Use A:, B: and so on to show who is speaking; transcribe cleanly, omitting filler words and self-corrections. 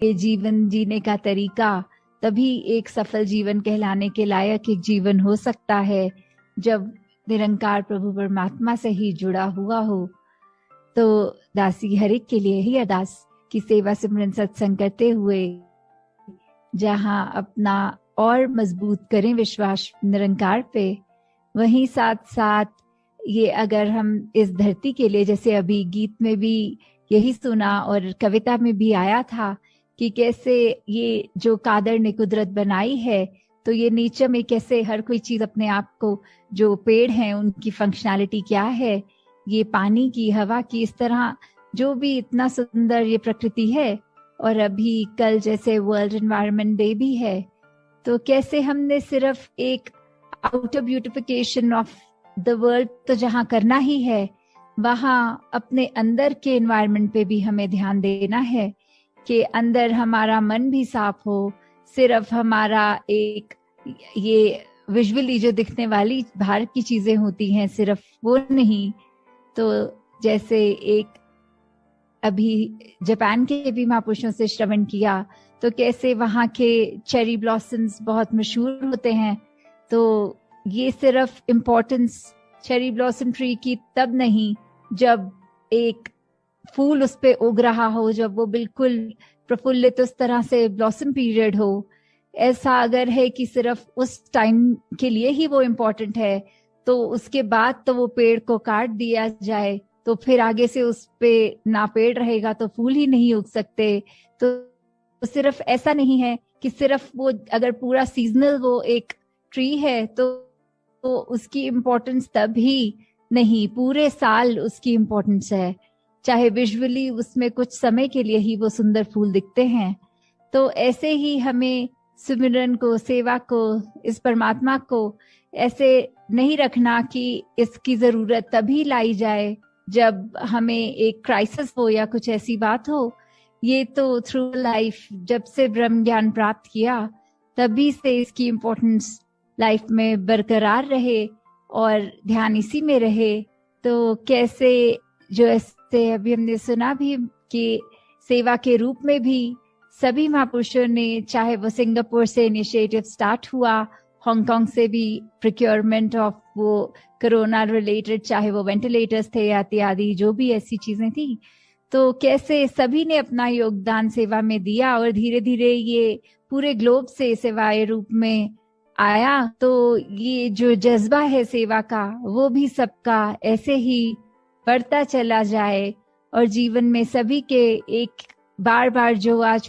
A: ये जीवन जीने का तरीका तभी एक सफल जीवन कहलाने के लायक एक जीवन हो सकता है जब निरंकार प्रभु परमात्मा से ही जुड़ा हुआ हो। तो दासी हर एक के लिए ही अरदास की सेवा सिमरन सत्संग करते हुए जहां अपना और मजबूत करें विश्वास निरंकार पे, वहीं साथ साथ ये अगर हम इस धरती के लिए, जैसे अभी गीत में भी यही सुना और कविता में भी आया था कि कैसे ये जो कादर ने कुदरत बनाई है, तो ये नेचर में कैसे हर कोई चीज अपने आप को, जो पेड़ हैं उनकी फंक्शनैलिटी क्या है, ये पानी की, हवा की, इस तरह जो भी इतना सुंदर ये प्रकृति है। और अभी कल जैसे वर्ल्ड एनवायरनमेंट डे भी है, तो कैसे हमने सिर्फ एक outer beautification of the world तो जहाँ करना ही है, वहाँ अपने अंदर के एनवायरनमेंट पे भी हमें ध्यान देना है कि अंदर हमारा मन भी साफ हो। सिर्फ हमारा एक ये विजुअली जो दिखने वाली बाहर की चीजें होती हैं सिर्फ वो नहीं। तो जैसे एक अभी जापान के भी महापुरुषों से श्रवण किया, तो कैसे वहाँ के चेरी ब्लॉसम्स बहुत मशहूर होते हैं। तो ये सिर्फ इम्पोर्टेंस चेरी ब्लॉसम ट्री की तब नहीं जब एक फूल उस पे उग रहा हो, जब वो बिल्कुल प्रफुल्लित उस तरह से ब्लॉसम पीरियड हो। ऐसा अगर है कि सिर्फ उस टाइम के लिए ही वो इम्पोर्टेंट है, तो उसके बाद तो वो पेड़ को काट दिया जाए तो फिर आगे से उस पे ना पेड़ रहेगा तो फूल ही नहीं उग सकते। तो सिर्फ ऐसा नहीं है कि सिर्फ वो अगर पूरा सीजनल वो एक ट्री है तो उसकी इम्पोर्टेंस तब ही नहीं, पूरे साल उसकी इम्पोर्टेंस है, चाहे विजुअली उसमें कुछ समय के लिए ही वो सुंदर फूल दिखते हैं। तो ऐसे ही हमें सिमरन को, सेवा को, इस परमात्मा को ऐसे नहीं रखना कि इसकी जरूरत तभी लाई जाए जब हमें एक क्राइसिस हो या कुछ ऐसी बात हो। ये तो थ्रू लाइफ जब से ब्रह्म ज्ञान प्राप्त किया तभी से इसकी इम्पोर्टेंस लाइफ में बरकरार रहे और ध्यान इसी में रहे। तो कैसे जो ऐसे अभी हमने सुना भी कि सेवा के रूप में भी सभी महापुरुषों ने, चाहे वो सिंगापुर से इनिशिएटिव स्टार्ट हुआ, हांगकांग से भी प्रोक्योरमेंट ऑफ वो कोरोना रिलेटेड, चाहे वो वेंटिलेटर्स थे या इत्यादि जो भी ऐसी चीजें थी, तो कैसे सभी ने अपना योगदान सेवा में दिया और धीरे धीरे ये पूरे ग्लोब से सेवाए रूप में आया। तो ये जो जज्बा है सेवा का वो भी सबका ऐसे ही बढ़ता चला जाए और जीवन में सभी के एक बार बार जो आज